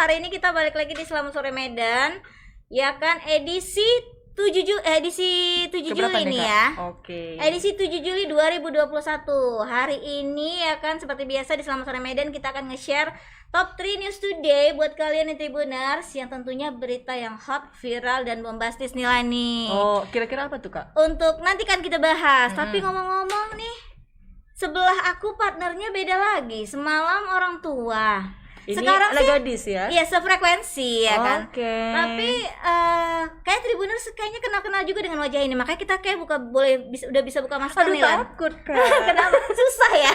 hari ini kita balik lagi di Selamat Sore Medan. Ya kan, edisi 7 Juli nih ya. Oke. Edisi 7 Juli 2021. Hari ini ya kan seperti biasa di Selamat Sore Medan kita akan nge-share Top 3 News Today buat kalian nih Tribuners, yang tentunya berita yang hot, viral dan bombastis nih lah nih. Oh, kira-kira apa tuh, Kak? Untuk nanti kan kita bahas. Tapi ngomong-ngomong nih, sebelah aku partnernya beda lagi. Semalam orang tua. Ini sekarang anak sih gadis ya? iya sefrekuensi ya kan. Oke. Tapi kayak Tribuners kayaknya kenal-kenal juga dengan wajah ini. Makanya kita kayak udah bisa buka masker Aduh, nih lah. takut, Kak. Kenapa? Susah ya.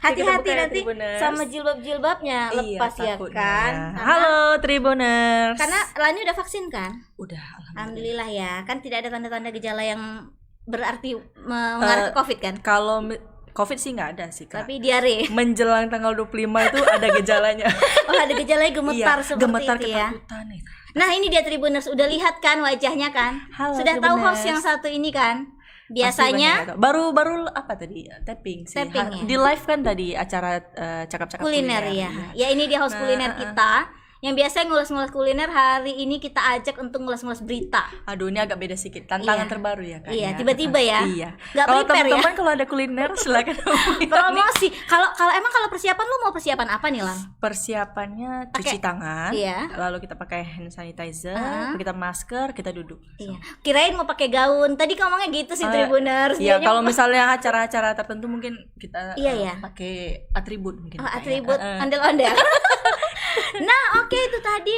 Hati-hati buka ya, nanti Tribuners. sama jilbab-jilbabnya lepas ya takutnya. kan. Halo Tribuners. Karena Lani udah vaksin kan? Udah, Alhamdulillah ya. Kan tidak ada tanda-tanda gejala yang berarti mengarah ke Covid kan? Kalau Covid sih nggak ada sih, Kak. Tapi diare. Menjelang tanggal 25 itu ada gejalanya. Oh, ada gejalanya gemetar Iya, seperti gemetar itu ya. ketakutan nih. Nah, ini dia Tribuners, udah lihat kan wajahnya kan? Halo, Sudah tahu Tribuners. host yang satu ini kan? Pasti Biasanya banyak, Kak. baru apa tadi? Tapping sih. Tapping, ya. Di live kan tadi acara cakap-cakap kuliner ya. Ya ini dia host Nah, kuliner kita. Yang biasanya ngulas-ngulas kuliner, hari ini kita ajak untuk ngulas-ngulas berita. Aduh, ini agak beda sedikit. Tantangan Iya. terbaru ya, Kak. Iya, ya. tiba-tiba ya. Iya. Nggak Kalau prepare ya. teman-teman kalau ada kuliner silakan hubungi kami. Promosi. Kalau persiapan lu mau persiapan apa nih, Lang? Persiapannya cuci tangan, Iya. lalu kita pakai hand sanitizer, kita masker, kita duduk. Iya. Kirain mau pakai gaun. Tadi ngomongnya gitu sih Tribuners. Iya, Dianya kalau misalnya acara-acara tertentu mungkin kita Iya, ya. pakai atribut mungkin. Oh, Kak, ya. atribut ondel-ondel. Nah, oke, itu tadi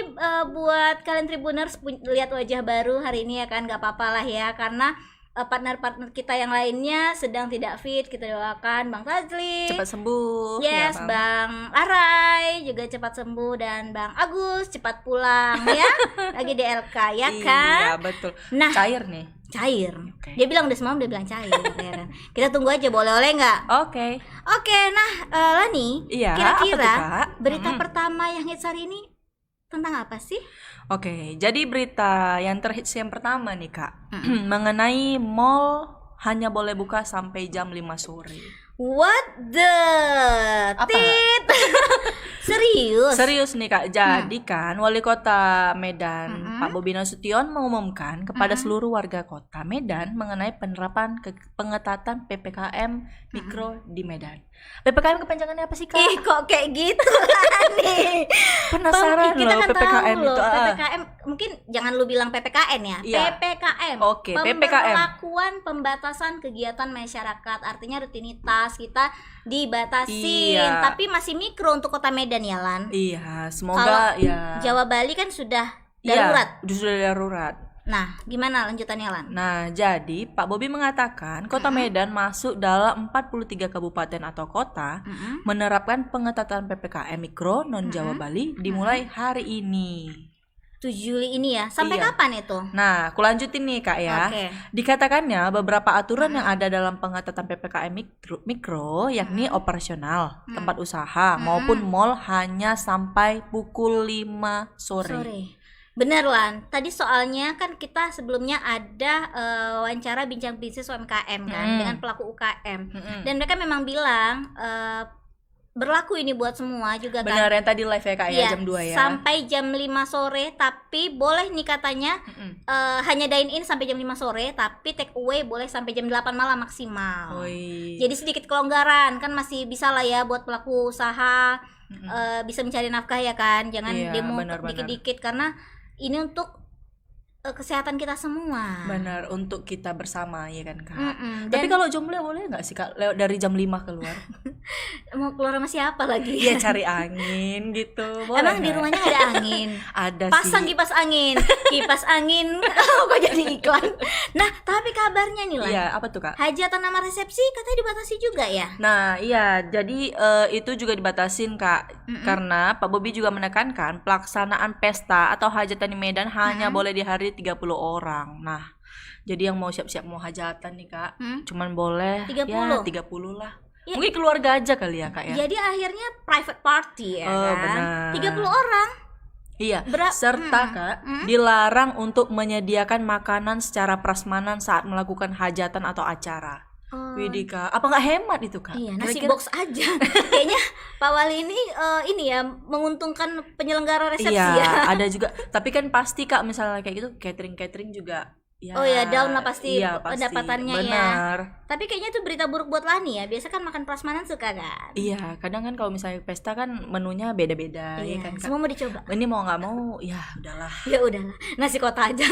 buat kalian Tribuners lihat wajah baru hari ini ya kan, nggak apa-apa lah ya, karena partner-partner kita yang lainnya sedang tidak fit. Kita doakan Bang Fazli Cepat sembuh. yes, ya, Bang Arai juga cepat sembuh, dan Bang Agus cepat pulang ya. Lagi DLK ya kan. Iya, betul. Nah, Cair nih. cair. Oke. Dia bilang udah semalam dia bilang cair ya kan. Kita tunggu aja boleh nggak? Oke. Oke, nah Lani, Iya, kira-kira apa tuh, Kak? berita pertama yang hits hari ini tentang apa sih? Oke, jadi berita yang terhits yang pertama nih, Kak. Mengenai mall hanya boleh buka sampai jam 5 sore. What the Apa? tit? Serius? Serius nih, Kak. Jadi kan Wali Kota Medan Pak Bobi Nasution mengumumkan kepada seluruh warga kota Medan mengenai penerapan pengetatan PPKM Mikro di Medan. PPKM kepanjangannya apa sih, Kak? Ih, kok kayak gitu nih? Penasaran Kita loh kan PPKM tahu loh, itu. PPKM mungkin jangan lu bilang PPKN ya. Iya. PPKM. Oke, PPKM. Pemberlakuan pembatasan kegiatan masyarakat. Artinya rutinitas kita dibatasin, Iya. tapi masih mikro untuk Kota Medan ya, Lan. Iya, Kalau semoga ya. Jawa Bali kan sudah darurat. Iya, sudah darurat. Nah, gimana lanjutannya, Lan? Nah, jadi Pak Bobi mengatakan Kota Medan masuk dalam 43 kabupaten atau kota menerapkan pengetatan PPKM Mikro non Jawa Bali dimulai hari ini. 7 Juli ini ya. Sampai Iya. kapan itu? Nah, aku lanjutin nih, Kak ya. Oke. Dikatakannya beberapa aturan yang ada dalam pengetatan PPKM mikro yakni operasional, tempat usaha maupun mall hanya sampai pukul 5 sore. Bener, Lan. Tadi soalnya kan kita sebelumnya ada wawancara bincang bisnis UMKM kan dengan pelaku UKM. Dan mereka memang bilang berlaku ini buat semua juga kan. Benar, yang tadi live ya, Kak ya, Iya, jam 2 ya. sampai jam 5 sore, tapi boleh nih katanya hanya dine in sampai jam 5 sore, tapi take away boleh sampai jam 8 malam maksimal. Oi. Jadi sedikit kelonggaran, kan masih bisa lah ya buat pelaku usaha bisa mencari nafkah ya kan. Jangan Iya, demo benar-benar. dikit-dikit, karena ini untuk kesehatan kita semua. Benar, untuk kita bersama ya kan, Kak. Dan Tapi kalau jomblo boleh nggak sih, Kak, lewat dari jam 5 keluar? mau keluar sama siapa lagi? Iya, cari angin gitu. Boleh Emang di nggak? rumahnya ada angin? Ada Pasang sih. kipas angin. Kipas angin. Kok jadi iklan? Nah, tapi kabarnya nih, Lan. Iya, apa tuh, Kak? Hajatan nama resepsi katanya dibatasi juga ya? Nah, iya, jadi itu juga dibatasin, Kak. Karena Pak Bobi juga menekankan pelaksanaan pesta atau hajatan di Medan hanya boleh di hari 30 orang. Nah, jadi yang mau siap-siap mau hajatan nih, Kak, cuman boleh 30? ya 30 lah. Ya. Mungkin keluarga aja kali ya, Kak ya. Jadi akhirnya private party ya Oh, kan? benar. 30 orang. Iya, serta Kak dilarang untuk menyediakan makanan secara prasmanan saat melakukan hajatan atau acara. Oh, Widih Kak, apa nggak hemat itu Kak? iya, nasi Kira-kira- box aja. Kayaknya Pak Wali ini ya menguntungkan penyelenggara resepsi Iya, ya. ada juga. Tapi kan pasti Kak, misalnya kayak gitu, catering juga. Ya, Oh ya, down lah pasti iya, pasti. pendapatannya ya. Benar. Tapi kayaknya itu berita buruk buat Lani ya. Biasa kan makan prasmanan suka kan? Iya, kadang kan kalau misalnya pesta kan menunya beda-beda, ya Iya, kan Kak. semua mau dicoba. Ini mau nggak mau, ya udahlah. Ya udahlah, nasi kota aja.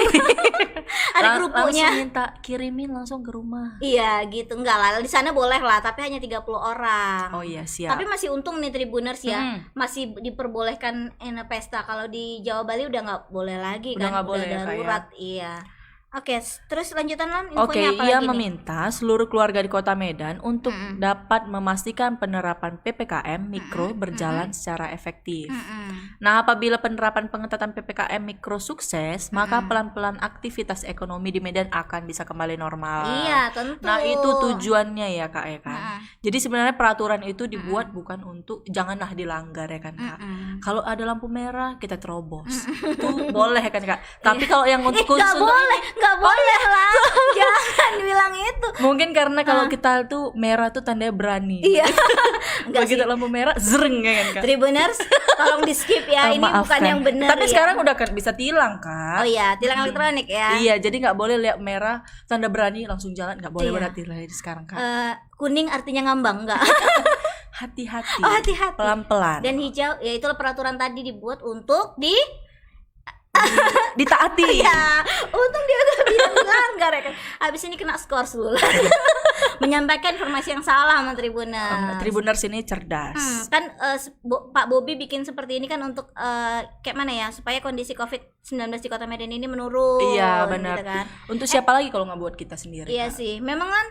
Ada kerupuknya. Langsung minta kirimin langsung ke rumah. Iya, gitu. Enggak lah, di sana boleh lah, tapi hanya 30 orang. Oh iya, siap. Tapi masih untung nih Tribuners ya, Mm. masih diperbolehkan pesta. Kalau di Jawa Bali udah nggak boleh lagi Udah kan, nggak boleh ya, Kak, darurat. Iya. Oke, terus lanjutan Lan, Oke, infonya apa ia lagi nih? meminta seluruh keluarga di Kota Medan untuk Mm-mm. dapat memastikan penerapan PPKM Mikro Mm-mm. berjalan secara efektif. Mm-mm. Nah, apabila penerapan pengetatan PPKM Mikro sukses, maka Mm-mm. pelan-pelan aktivitas ekonomi di Medan akan bisa kembali normal. Iya, tentu. Nah, itu tujuannya ya, Kak, ya kan. Mm-mm. Jadi sebenarnya peraturan itu dibuat bukan untuk janganlah dilanggar ya kan, Kak. Mm-mm. Kalau ada lampu merah kita terobos. Itu boleh kan, Kak. Tapi kalau yang untuk Nggak khusus untuk boleh, nggak boleh lah. Jangan bilang itu. mungkin karena kalau kita tuh merah tuh tandanya berani. Iya. Enggak sih. Begitu lampu merah zreng ya kan, Kak. Tribuners, tolong di skip ya. Ini bukan Maafkan. yang benar Tapi ya. sekarang udah kan bisa tilang, Kak. Oh iya, tilang elektronik ya. Iya, jadi nggak boleh lihat merah tanda berani langsung jalan, nggak boleh Iya. berarti lah sekarang, Kak. Kuning artinya ngambang enggak? Hati-hati. Oh, hati-hati. Pelan-pelan. Dan hijau, ya itulah peraturan tadi dibuat untuk Ditaati. ya, untung dia gak bilang dilanggar ya kan. Habis ini kena skor dulu. Menyampaikan informasi yang salah sama Tribuners. Tribuners ini cerdas. Kan Pak Bobi bikin seperti ini kan untuk kayak mana ya, supaya kondisi COVID-19 di Kota Medan ini menurun. Iya, benar. Gitu kan. Untuk siapa lagi kalau nggak buat kita sendiri? Iya Kak? sih, memang kan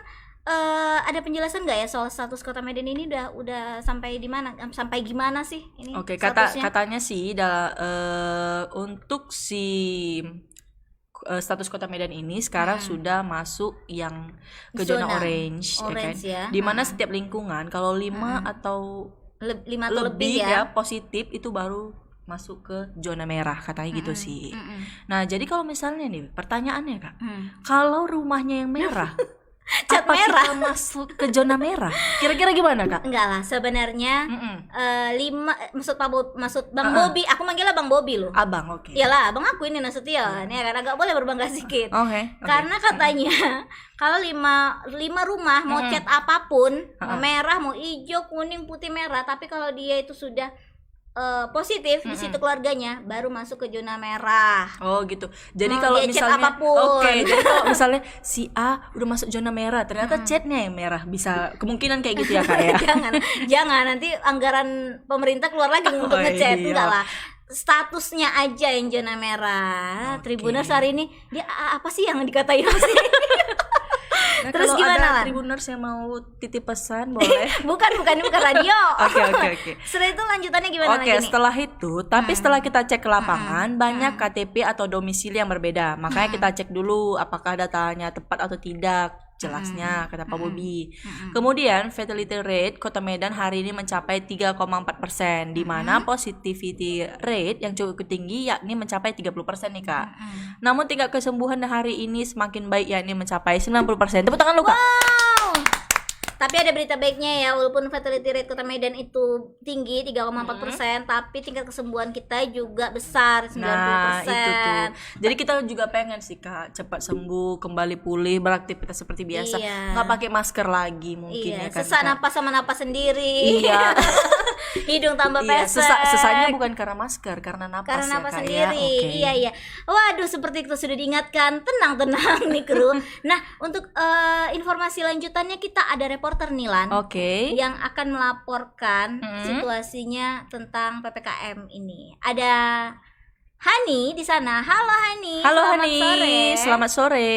ada penjelasan nggak ya soal status Kota Medan ini udah sampai di mana, sampai gimana sih ini? Oke, statusnya? katanya sih untuk status Kota Medan ini sekarang sudah masuk yang ke zona orange, ya kan? Orange ya. Dimana setiap lingkungan kalau 5 atau 5 atau lebih lebih ya. positif itu baru masuk ke zona merah katanya gitu sih. Nah, jadi kalau misalnya nih pertanyaannya, Kak, kalau rumahnya yang merah Cat apa merah. kita masuk ke zona merah? Kira-kira gimana, Kak? Enggak lah, sebenarnya Mm-mm. 5 maksud Bang Bobi, aku manggilnya Bang Bobi loh. Abang, oke. Iyalah, Bang aku ini Nasution ya karena agak boleh berbangga sedikit. Oke. Karena katanya kalau lima rumah mau cat apapun, mau merah, mau hijau, kuning, putih, merah, tapi kalau dia itu sudah positif di situ keluarganya, baru masuk ke zona merah. Oh gitu. Jadi Mau kalau dia cat misalnya apapun. oke, jadi kalau misalnya si A udah masuk zona merah, ternyata catnya yang merah, bisa kemungkinan kayak gitu ya, Kak ya. jangan nanti anggaran pemerintah keluar lagi untuk Oh, ngecat. iya. Enggak lah, statusnya aja yang zona merah. Oke. Tribuners hari ini dia apa sih yang dikatain sih? Nah, Terus kalau gimana, ada Lan? Tribuners yang mau titip pesan boleh. bukan ini bukan radio. Oke. Setelah itu lanjutannya gimana Oke, lagi nih? setelah itu, tapi setelah kita cek ke lapangan, banyak KTP atau domisili yang berbeda. Makanya kita cek dulu apakah datanya tepat atau tidak. Jelasnya, kata Pak Bobi. Kemudian, fatality rate Kota Medan hari ini mencapai 3,4%, di mana positivity rate yang cukup tinggi yakni mencapai 30% nih, Kak. Namun tingkat kesembuhan hari ini semakin baik yakni mencapai 90%. Tepuk tangan lu, Kak. Wow. Tapi ada berita baiknya ya, walaupun fatality rate Kota Medan itu tinggi 3,4%, tapi tingkat kesembuhan kita juga besar 90%. Nah, itu tuh. Jadi kita juga pengen sih, Kak, cepat sembuh, kembali pulih, beraktivitas seperti biasa. Iya. Nggak pakai masker lagi mungkin Iya, ya kan. sesak Kak? napas sama napas sendiri. Iya. Hidung tambah Iya, pesek. sesaknya bukan karena masker, karena napas Karena ya, napas Kak, sendiri. ya. Oke. Iya. Waduh, seperti itu sudah diingatkan. Tenang nih, kru. Nah, untuk informasi lanjutannya kita ada reporter nih, Lan. Oke. Yang akan melaporkan situasinya tentang PPKM ini. Ada Hani di sana. Halo Hani. Halo Selamat Hani, sore. selamat sore.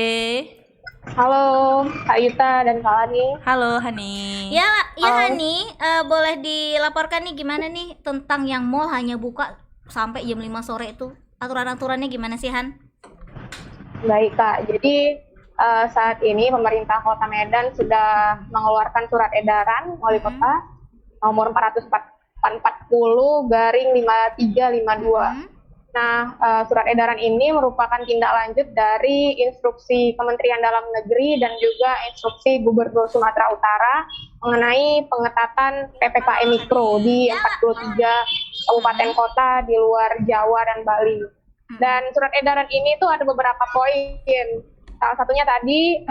Halo Kak Yuta dan Kak Lani. Halo Hani. Ya Halo. Hani, boleh dilaporkan nih gimana nih tentang yang mall hanya buka sampai jam 5 sore itu? Aturan-aturannya gimana sih, Han? Baik Kak, jadi saat ini pemerintah Kota Medan sudah mengeluarkan surat edaran wali kota nomor 440 garing 5352 Nah, surat edaran ini merupakan tindak lanjut dari instruksi Kementerian Dalam Negeri dan juga instruksi Gubernur Sumatera Utara mengenai pengetatan PPKM Mikro di 43 kabupaten kota di luar Jawa dan Bali. Dan surat edaran ini tuh ada beberapa poin. Salah satunya tadi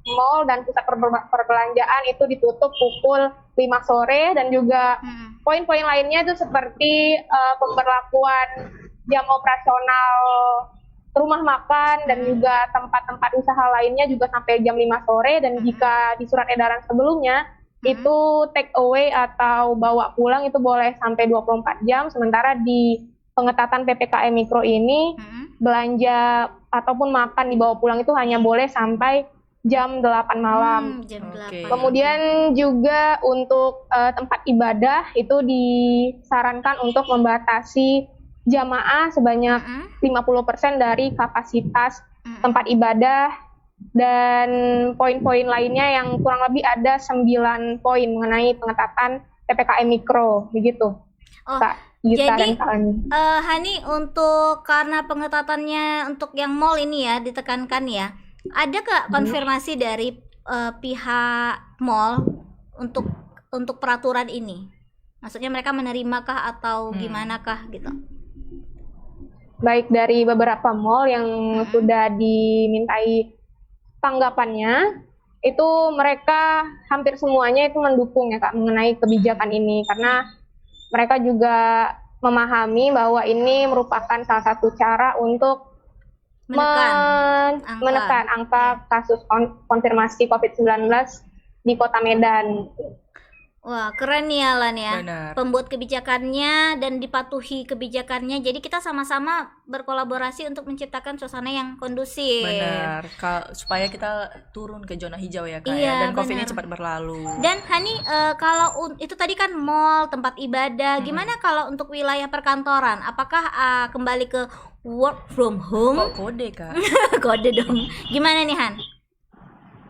mal dan pusat perbelanjaan itu ditutup pukul 5 sore dan juga poin-poin lainnya itu seperti pemberlakuan jam operasional rumah makan dan juga tempat-tempat usaha lainnya juga sampai jam 5 sore, dan jika di surat edaran sebelumnya itu take away atau bawa pulang itu boleh sampai 24 jam, sementara di pengetatan PPKM Mikro ini belanja ataupun makan dibawa pulang itu hanya boleh sampai jam 8 malam. Jam 8. Oke. Kemudian juga untuk tempat ibadah itu disarankan untuk membatasi jamaah sebanyak 50% dari kapasitas tempat ibadah, dan poin-poin lainnya yang kurang lebih ada 9 poin mengenai pengetatan PPKM Mikro, begitu. Oh, Kak Gita jadi dan Kak Ani. Hani, untuk karena pengetatannya untuk yang mall ini ya ditekankan ya, ada gak konfirmasi dari pihak mall untuk peraturan ini? Maksudnya mereka menerimakah atau gimana kah gitu? Baik dari beberapa mall yang sudah dimintai tanggapannya, itu mereka hampir semuanya itu mendukung ya Kak mengenai kebijakan ini, karena mereka juga memahami bahwa ini merupakan salah satu cara untuk menekan angka kasus konfirmasi COVID-19 di Kota Medan. Wah, keren nih Alan ya. Benar. Pembuat kebijakannya dan dipatuhi kebijakannya. Jadi kita sama-sama berkolaborasi untuk menciptakan suasana yang kondusif. Benar, supaya kita turun ke zona hijau ya Kak Iya, ya, dan COVID ini benar. cepat berlalu. Dan Hani, kalau itu tadi kan mall, tempat ibadah, gimana kalau untuk wilayah perkantoran? Apakah kembali ke work from home? Kok kode Kak? Kode dong. Gimana nih Han?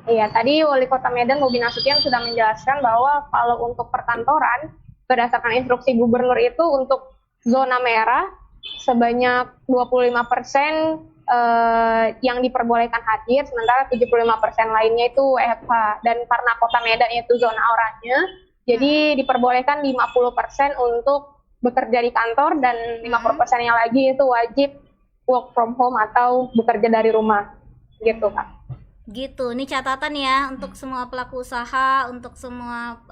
Iya, tadi Wali Kota Medan Bobi Nasution sudah menjelaskan bahwa kalau untuk perkantoran, berdasarkan instruksi gubernur itu untuk zona merah sebanyak 25% yang diperbolehkan hadir, sementara 75% lainnya itu WFH. Dan karena Kota Medan itu zona oranye, jadi diperbolehkan 50% untuk bekerja di kantor dan 50%-nya lagi itu wajib work from home atau bekerja dari rumah. Gitu, Kak. Gitu, ini catatan ya untuk semua pelaku usaha, untuk semua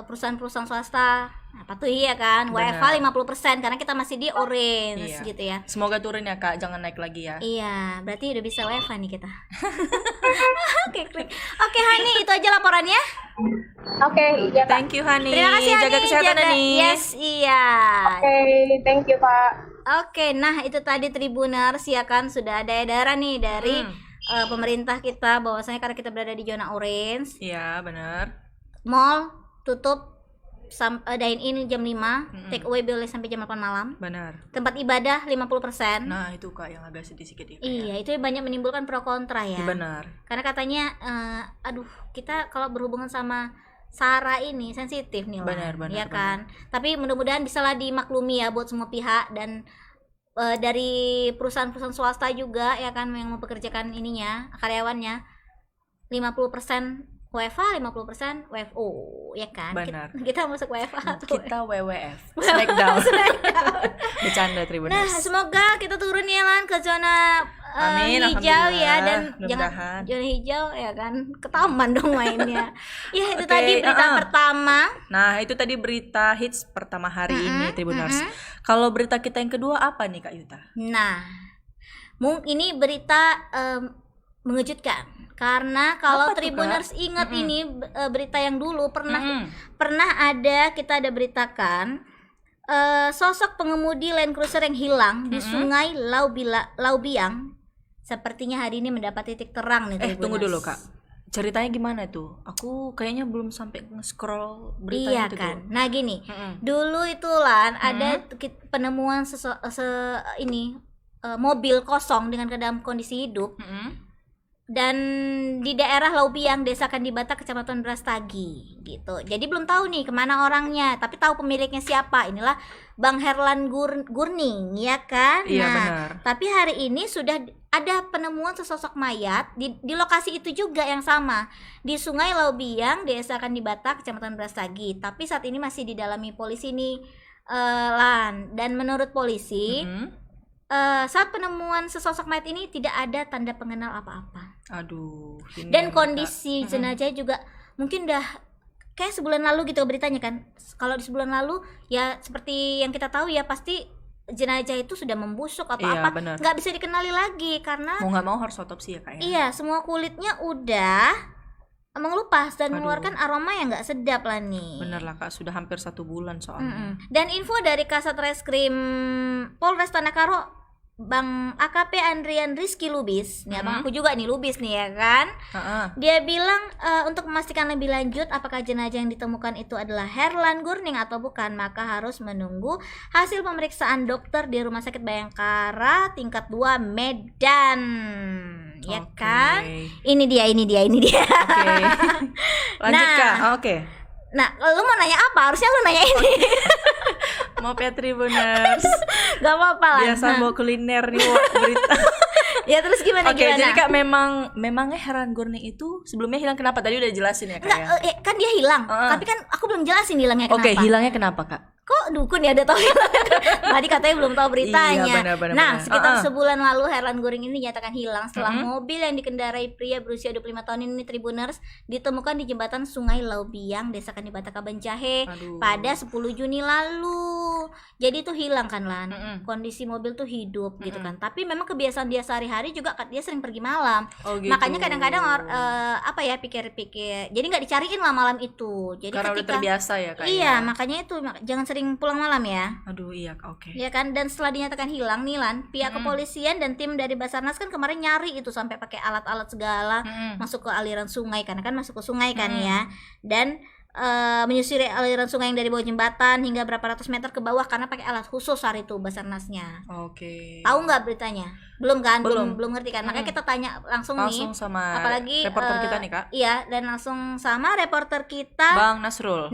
perusahaan-perusahaan swasta. Nah, patuhi ya kan, WFH 50% karena kita masih di orange Iya. gitu ya. Semoga turun ya Kak, jangan naik lagi ya. Iya, berarti udah bisa WFH nih kita. Oke, klik. Oke, Hani, itu aja laporannya. Oke, iya Kak. Thank you Hani. Terima kasih Hani. Jaga kesehatan Hani. Yes, iya. Oke, thank you Kak. Oke, nah itu tadi Tribuners ya kan, sudah ada edaran nih dari pemerintah kita bahwasanya karena kita berada di zona orange, Iya, benar. mall tutup dine in jam 5, take away boleh sampai jam 8 malam. Benar. Tempat ibadah 50%. Nah, itu Kak yang agak sedikit itu. Iya, itu banyak menimbulkan pro kontra ya. Benar. Karena katanya aduh, kita kalau berhubungan sama SARA ini sensitif nih lah. Benar, ya kan. Tapi mudah-mudahan bisalah dimaklumi ya buat semua pihak, dan dari perusahaan-perusahaan swasta juga ya kan yang mempekerjakan ininya, karyawannya 50% WFH, 50% WFO ya kan. Benar. Kita masuk WFH tuh. Kita WWF. Smackdown. Bercanda Nah, Tribuners. semoga kita turun ya Lan ke zona Amin, hijau ya, dan alhamdulillah. jangan Mudah-mudahan. zona hijau ya kan, ke taman dong mainnya. Ya itu Oke, tadi berita pertama. Nah, itu tadi berita hits pertama hari ini Tribuners. Kalau berita kita yang kedua apa nih Kak Yuta? Nah, ini berita mengejutkan karena kalau Apa tuh, Tribuners Kak? ingat ini berita yang dulu pernah ada, kita ada beritakan sosok pengemudi Land Cruiser yang hilang di Sungai Laubiang. Sepertinya hari ini mendapat titik terang nih Tribuners. Tunggu dulu Kak. Ceritanya gimana tuh? Aku kayaknya belum sampai nge-scroll beritanya Iya itu kan. tuh. Nah gini, dulu itu Lan ada penemuan mobil kosong dengan dalam kondisi hidup, dan di daerah Laubiang, Desa Kandibata, Kecamatan Brastagi gitu. Jadi belum tahu nih kemana orangnya, tapi tahu pemiliknya siapa. Inilah Bang Herlan Gurning, ya kan? Iya, Nah, benar. tapi hari ini sudah ada penemuan sesosok mayat di lokasi itu juga yang sama, di Sungai Laubiang, Desa Kandibata, Kecamatan Brastagi. Tapi saat ini masih didalami polisi nih, Lan. Dan menurut polisi, saat penemuan sesosok mayat ini tidak ada tanda pengenal apa-apa. Aduh, ini Dan yang kondisi jenazah juga mungkin udah kayak sebulan lalu gitu beritanya kan. Kalau di sebulan lalu ya seperti yang kita tahu ya, pasti jenazah itu sudah membusuk atau Iya, apa, benar. nggak bisa dikenali lagi karena mau nggak mau harus otopsi ya Kak ya. iya, semua kulitnya udah mengelupas dan Aduh. mengeluarkan aroma yang nggak sedap lah nih. Bener lah Kak, sudah hampir 1 bulan soalnya. Dan info dari Kasat Reskrim Polres Tanah Bang AKP Andrian Rizky Lubis, nih abang aku juga nih Lubis nih ya kan. Dia bilang untuk memastikan lebih lanjut apakah jenazah yang ditemukan itu adalah Herlan Gurning atau bukan, maka harus menunggu hasil pemeriksaan dokter di Rumah Sakit Bayangkara tingkat 2 Medan. Ya Oke. kan? Ini dia. Oke. Lanjut Nah. Kak. Oke. Nah, lu mau nanya apa? Harusnya lu nanya ini. Mau Tribuners. Gak apa-apa lah. Biasa bawa kuliner nih Wak, berita. Ya terus gimana? Oke, jadi Kak memangnya Herlan Gurning itu sebelumnya hilang kenapa? Tadi udah jelasin ya Kak ya. Kan dia hilang. Tapi kan aku belum jelasin hilangnya kenapa. Oke, hilangnya kenapa Kak? Kok dukun ya udah tahu hilangnya? Tadi katanya belum tahu beritanya. Iya, benar. Nah, sekitar sebulan lalu Herlan Gurning ini dinyatakan hilang setelah mobil yang dikendarai pria berusia 25 tahun ini Tribuners ditemukan di jembatan Sungai Laubiang, Desa Kandibata, Kabanjahe pada 10 Juni lalu. Jadi itu hilang kan Lan. Kondisi mobil tuh hidup gitu kan. Tapi memang kebiasaan dia sehari-hari juga dia sering pergi malam. Gitu. Makanya kadang-kadang pikir-pikir. Jadi nggak dicariin lah malam itu. Jadi karena udah terbiasa ya Kak. Iya, makanya itu jangan sering pulang malam ya. Aduh, iya Kak, oke. Ya kan, dan setelah dinyatakan hilang nih Lan, pihak kepolisian dan tim dari Basarnas kan kemarin nyari itu sampai pakai alat-alat segala masuk ke aliran sungai karena kan masuk ke sungai kan ya. Dan menyusuri aliran sungai yang dari bawah jembatan hingga berapa ratus meter ke bawah karena pakai alat khusus hari itu Basarnasnya. Oke. Tahu nggak beritanya? Belum kan? Belum ngerti kan? Makanya kita tanya langsung nih. Sama apalagi reporter kita nih Kak. Iya, dan langsung sama reporter kita Bang Nasrul.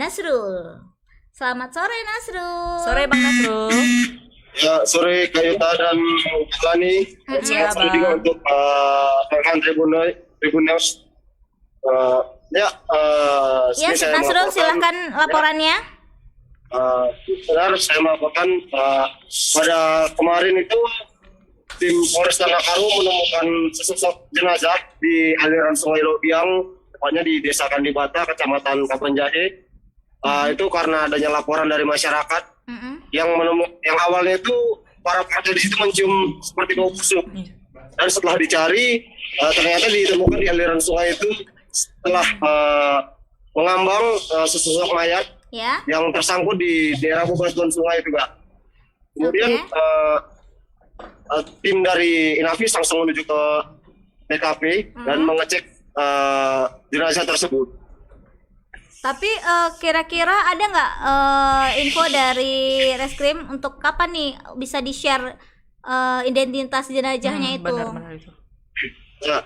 Selamat sore Nasrul. Sore Bang Nasrul. Ya, sore Kak Yuta dan Lani. Selamat sore juga untuk rekan Tribuners. Ya, Nasrul silahkan laporannya. Benar, saya melaporkan pada kemarin itu tim Polres Tanakaru menemukan sesosok jenazah di aliran Sungai Laubiang, tepatnya di Desa Kandibata, Kecamatan Kabanjahe. Itu karena adanya laporan dari masyarakat yang awalnya itu para pekerja di situ mencium seperti bau busuk. Dan setelah dicari ternyata ditemukan di aliran sungai itu setelah mengambang sesosok mayat yang tersangkut di daerah bebatuan sungai itu Kak. Kemudian tim dari Inavis langsung menuju ke TKP dan mengecek jenazah tersebut. Tapi kira-kira ada nggak info dari Reskrim untuk kapan nih bisa di-share identitas jenazahnya itu? Benar itu. Nah,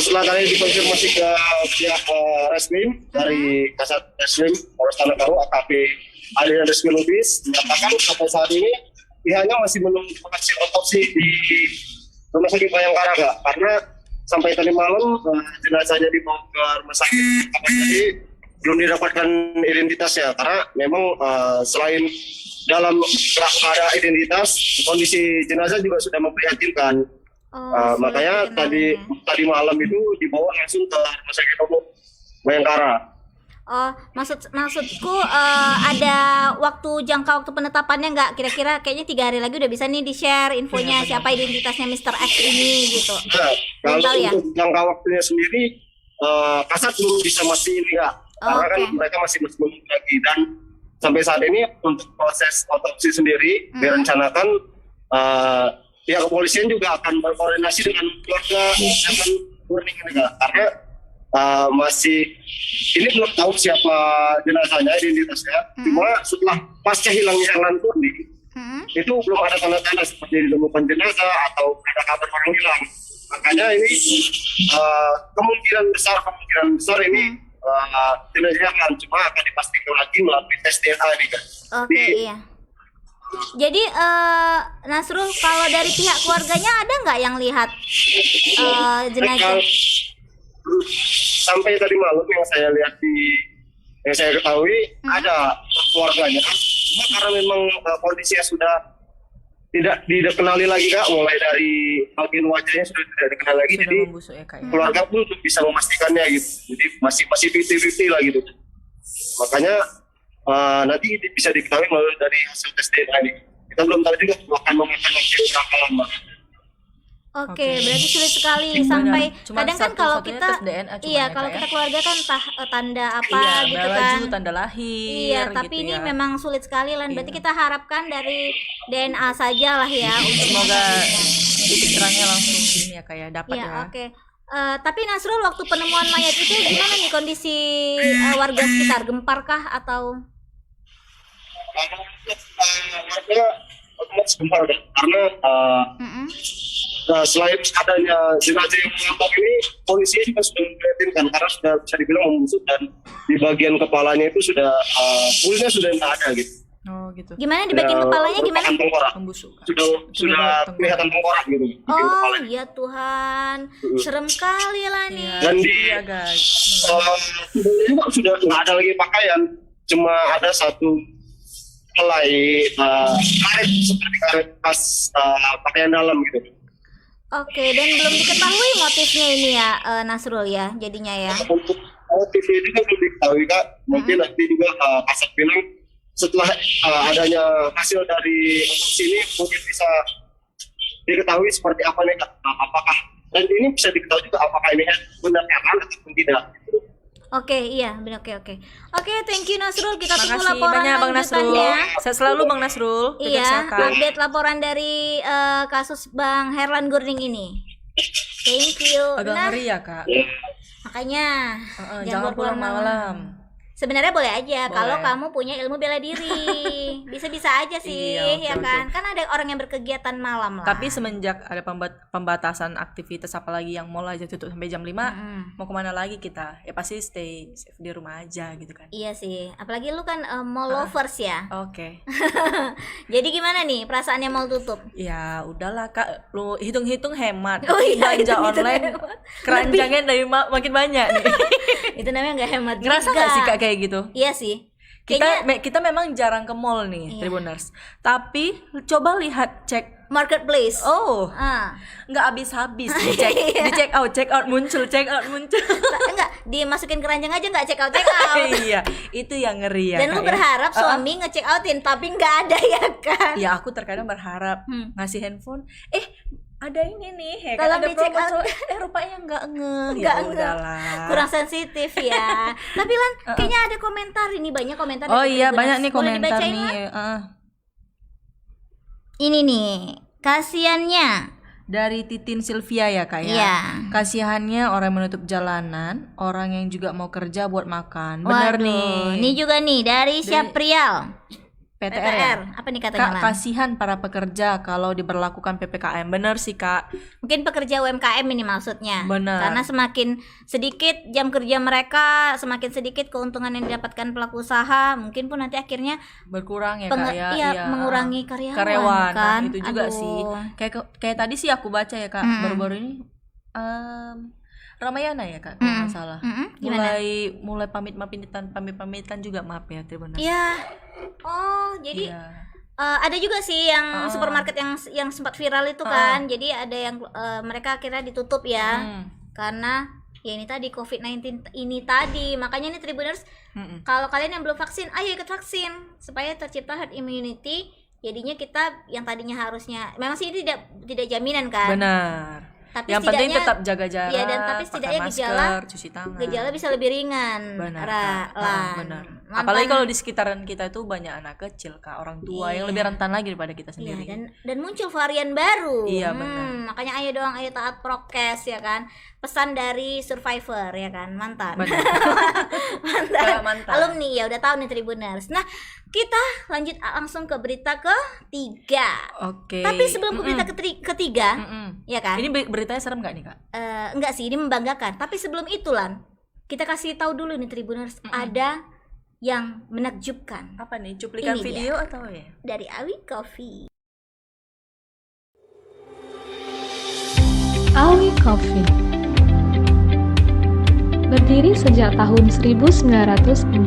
setelah tadi dikonfirmasi ke pihak Reskrim dari Kasat Reskrim Polres Tanakaru AKP Andrian Rizky Lubis menyatakan sampai saat ini pihaknya masih menunggu hasil otopsi di Rumah Sakit Bayangkara Kak, karena sampai tadi malam jenazahnya dibawa ke Rumah Sakit Kabanjahe belum didapatkan identitasnya karena memang selain dalam ada identitas, kondisi jenazah juga sudah memprihatinkan. Makanya tadi malam itu dibawa langsung ke Rumah Sakit Umum Bayangkara. Oh, maksudku ada jangka waktu penetapannya nggak? Kira-kira kayaknya 3 hari lagi udah bisa nih di-share infonya siapa identitasnya Mr. X ini gitu. Nah, kalau untuk jangka waktunya sendiri Kasat belum bisa mastiin Kak. Karena kan mereka masih menunggu lagi, dan sampai saat ini untuk proses otopsi sendiri direncanakan pihak kepolisian juga akan berkoordinasi dengan keluarga Herlan Gurning ini Kak, karena masih ini belum tahu siapa jenazahnya, identitasnya. Cuma setelah pasca hilangnya Herlan Gurning itu belum ada tanda-tanda seperti ditemukan jenazah atau ada kabar orang hilang. Makanya ini kemungkinan besar ini jenazahnya cuma akan dipastikan lagi melalui tes DNA ini kan. Oke, iya. Jadi Nasrul, kalau dari pihak keluarganya ada nggak yang lihat jenazah? Sampai tadi malam yang saya lihat yang saya ketahui ada keluarganya. Cuma karena memang kondisinya sudah tidak dikenali lagi Kak, mulai dari bagian wajahnya sudah tidak dikenal lagi, Sudah jadi membusuk ya kak ya. keluarga pun bisa memastikannya gitu. Jadi masih 50-50 lah gitu. Makanya nanti bisa diketahui melalui dari hasil tes DNA ini. Kita belum tahu juga akan memakan waktu berapa lama. Oke, Oke. berarti sulit sekali Benar. sampai Cuman kadang kan kalau satu-satunya kita tes DNA cuman iya ya, kalau Kak, kita ya. keluarga kan tanda apa Iya, gitu baju, kan. tanda lahir. Iya, tapi gitu ini ya. memang sulit sekali Lan. Berarti Iya. kita harapkan dari DNA saja lah ya untuk Semoga mengetahuinya. titik terangnya langsung ini ya kayak dapat Iya, ya. oke. Tapi Nasrul, waktu penemuan mayat itu gimana nih kondisi warga sekitar? Gemparkah atau? Warga otomatis gempar kan? Karena Mm-mm. selain adanya jenazah yang mengantuk ini, polisinya juga sudah memprihatinkan karena sudah bisa dibilang membusuk dan di bagian kepalanya itu sudah kulitnya sudah tidak ada gitu. Oh gitu. Gimana di bagian kepalanya gimana? Merupakan tengkorak. Membusuk. Sudah kelihatan tengkorak gitu. di bagian Oh kepalanya. ya Tuhan, serem kali lah nih. Iya, Dan di iya guys. tubuhnya juga sudah nggak ada lagi pakaian, cuma ada satu helai karet seperti karet bekas pakaian dalam gitu. Oke, dan belum diketahui motifnya ini ya Nasrul ya, jadinya ya. Untuk motifnya juga belum diketahui Kak. Mungkin nanti juga Kasat bilang setelah adanya hasil dari otopsi ini mungkin bisa diketahui seperti apa nih Kak. Apakah dan ini bisa diketahui juga apakah ini benar Herman ataupun tidak. Oke, iya, benar, oke. Oke, thank you Nasrul. Kita tunggu Makasih laporan banyak Bang Nasrul. lanjutannya. Saya selalu Bang Nasrul. Jaga Iya, kesehatan. update laporan dari kasus Bang Herlan Gurning ini. Thank you. Agak Nah, ngeri ya kak. makanya Jangan pulang malam. Sebenarnya boleh aja Boleh. kalau kamu punya ilmu bela diri. Bisa-bisa aja sih, Iya, ya oke, kan? Kan ada orang yang berkegiatan malam lah. Tapi semenjak ada pembatasan aktivitas apalagi yang mall aja tutup sampai jam 5, Mm-mm. mau kemana lagi kita? Ya pasti stay safe di rumah aja gitu kan. Iya sih, apalagi lu kan mall lovers ya. Oke. Jadi gimana nih perasaannya mall tutup? Ya udahlah kak, lu hitung-hitung hemat. Oh iya, Belanja hitung-hitung online hemat. keranjangnya dari makin banyak nih. Itu namanya nggak hemat Ngerasa juga. gak sih kak kayak gitu? Iya sih. Kayaknya Kita memang jarang ke mall nih, Iya. Tribuners. Tapi coba lihat cek. marketplace. Oh, Ah. nggak habis-habis dicek, di check out muncul. Enggak, dimasukin keranjang aja nggak check out. Iya, itu yang ngeri ya. Dan lu Kak, ya. berharap suami nge-check outin tapi nggak ada ya kan? Ya aku terkadang berharap ngasih handphone, ada ini nih, ya kan, Tolong ada di-check promo out. cowok. Rupanya nggak Nggak ya ngeh. udahlah. Kurang sensitif ya. Tapi Lan, kayaknya ada komentar ini, banyak komentar. Oh dari iya Tribuners. banyak nih Boleh komentar dibacain, nih. Lan? Ini nih, kasiannya. Dari Titin Sylvia ya kak ya. Iya. Kasihannya orang menutup jalanan, orang yang juga mau kerja buat makan. Bener Waduh, nih. ini juga nih dari Syaprial. PTR ya. Apa nih katanya Kak, Lan? kasihan para pekerja kalau diberlakukan PPKM. Bener sih kak. Mungkin pekerja UMKM ini maksudnya. Benar. Karena semakin sedikit jam kerja mereka, semakin sedikit keuntungan yang didapatkan pelaku usaha, mungkin pun nanti akhirnya Berkurang ya kak ya. iya, mengurangi karyawan, Karyawan. kan. Nah, itu juga Aduh. sih. Kayak tadi sih aku baca ya kak. Baru-baru ini Ramayana ya kak kalau nggak salah. Gimana? Mulai pamit-pamitan juga, maaf ya Tribuners. Iya. Oh, jadi Iya. ada juga sih yang supermarket yang sempat viral itu kan. Jadi ada yang mereka akhirnya ditutup ya. Karena ya ini tadi COVID-19 ini tadi. Makanya nih Tribuners, kalau kalian yang belum vaksin, ayo ikut vaksin supaya tercipta herd immunity. Jadinya kita yang tadinya harusnya memang sih ini tidak jaminan kan. Benar. Tapi Yang penting setidaknya- tetap jaga jarak. Iya, dan tapi pakai setidaknya masker, gejala- cuci tangan. Gejala bisa lebih ringan. Benar. Lan. Kak. Benar. Mantan- Apalagi kalau di sekitaran kita itu banyak anak kecil kak, orang tua yang lebih rentan lagi daripada kita Iya, sendiri. dan muncul varian baru. Iya, benar. Makanya ayo dong, ayo taat prokes ya kan. Pesan dari survivor ya kan, mantan. Benar. mantan. Kayak mantan. Alumni ya udah tahu nih Tribuners. Nah, kita lanjut langsung ke berita ketiga. Oke. Tapi sebelum ke berita ketiga, ya kan? Ini beritanya serem nggak nih kak? Enggak sih, ini membanggakan. Tapi sebelum itu Lan, kita kasih tahu dulu nih Tribuners, ada yang menakjubkan Apa nih? Cuplikan Ini video atau ya? dari Awi Coffee. Awi Coffee berdiri sejak tahun 1945.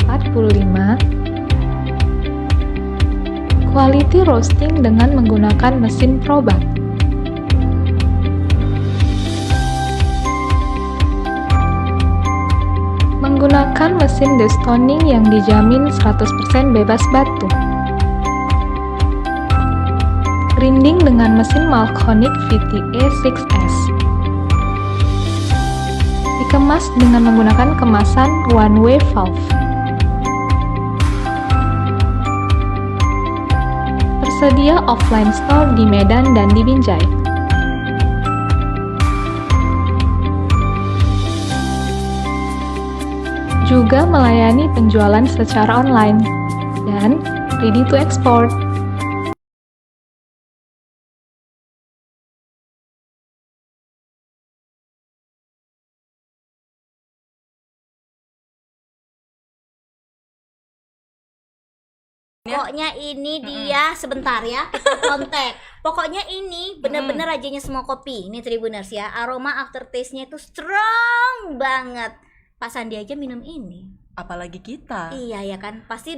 Quality roasting dengan menggunakan mesin Probat. Menggunakan mesin destoning yang dijamin 100% bebas batu. Grinding dengan mesin Malconic VTA 6S. Dikemas dengan menggunakan kemasan one-way valve. Tersedia offline store di Medan dan di Binjai. Juga melayani penjualan secara online dan ready to export. Pokoknya ini dia sebentar ya, kita kontak. Pokoknya ini bener-bener rajanya semua kopi. Ini Tribuners ya, aroma aftertaste-nya itu strong banget. Pak Sandi aja minum ini. Apalagi kita. Iya ya kan, pasti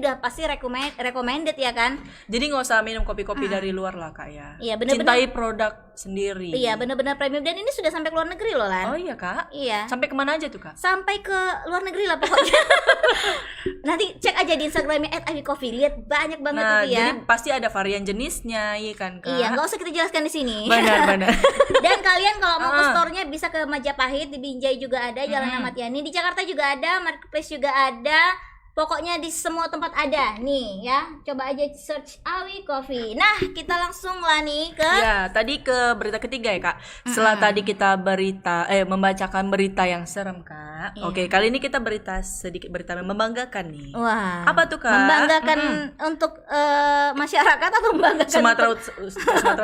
recommended ya kan. Jadi nggak usah minum kopi-kopi dari luar lah Kak ya. Iya, bener-bener. Cintai produk sendiri. Iya bener-bener premium dan ini sudah sampai ke luar negeri loh Lan. Oh iya Kak. Iya. Sampai kemana aja tuh Kak? Sampai ke luar negeri lah pokoknya. Nanti cek aja di Instagramnya @awicoffee, lihat banyak banget Nah, itu ya. jadi pasti ada varian jenisnya, iya kan Kak? Iya, nggak usah kita jelaskan di sini. Benar-benar. Dan kalian kalau mau ke store-nya bisa ke Majapahit, di Binjai juga ada, Jalan Ahmad Yani, di Jakarta juga ada, Marketplace juga ada. Pokoknya di semua tempat ada nih ya. Coba aja search Awi Coffee. Nah, kita langsung lah nih ke Ya, tadi ke berita ketiga ya Kak. Setelah tadi kita membacakan berita yang serem Kak. Iya. Oke, kali ini kita sedikit berita yang membanggakan nih. Wah. Apa tuh Kak? Membanggakan untuk masyarakat atau membanggakan Sumatera untuk-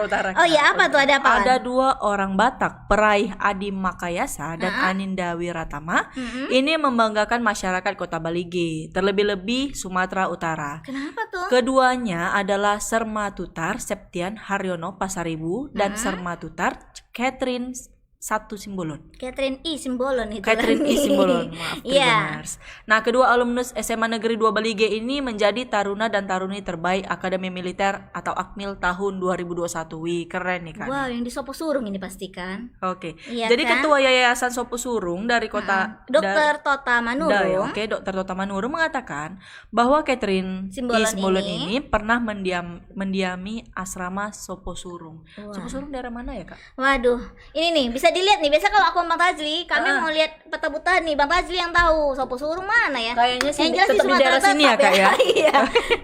Utara. Oh iya, apa tuh? Ada apa? Ada 2 orang Batak, peraih Adi Makayasa dan Aninda Wiratama. Ini membanggakan masyarakat Kota Balige, terlebih-lebih Sumatera Utara. Kenapa tuh? Keduanya adalah Sermatutar Septian Haryono Pasaribu dan Sermatutar Catherine Satu Simbolon. Catherine I Simbolon itu. Catherine I Simbolon, maaf Iya. Tribuners. Nah, kedua alumnus SMA Negeri 2 Balige ini menjadi taruna dan taruni terbaik Akademi Militer atau Akmil tahun 2021. Wih, keren nih Kak. Wow, yang di Sopo Surung ini pastikan. Oke. Iya Jadi kan? ketua Yayasan Sopo Surung dari kota Dokter Tota Manurung. Oke, Dokter Tota Manurung mengatakan bahwa Catherine Simbolon Simbolon ini ini pernah mendiami asrama Sopo Surung. Wah. Sopo Surung daerah mana ya, Kak? Waduh, ini nih bisa dilihat nih. Biasa kalau aku sama Bang Tazli, kami mau lihat peta buta nih. Bang Tazli yang tahu Sopo Surung mana ya? Kayaknya sih yang jelas tetap di Sumatera daerah sini ya, tetap Kak ya. Iya.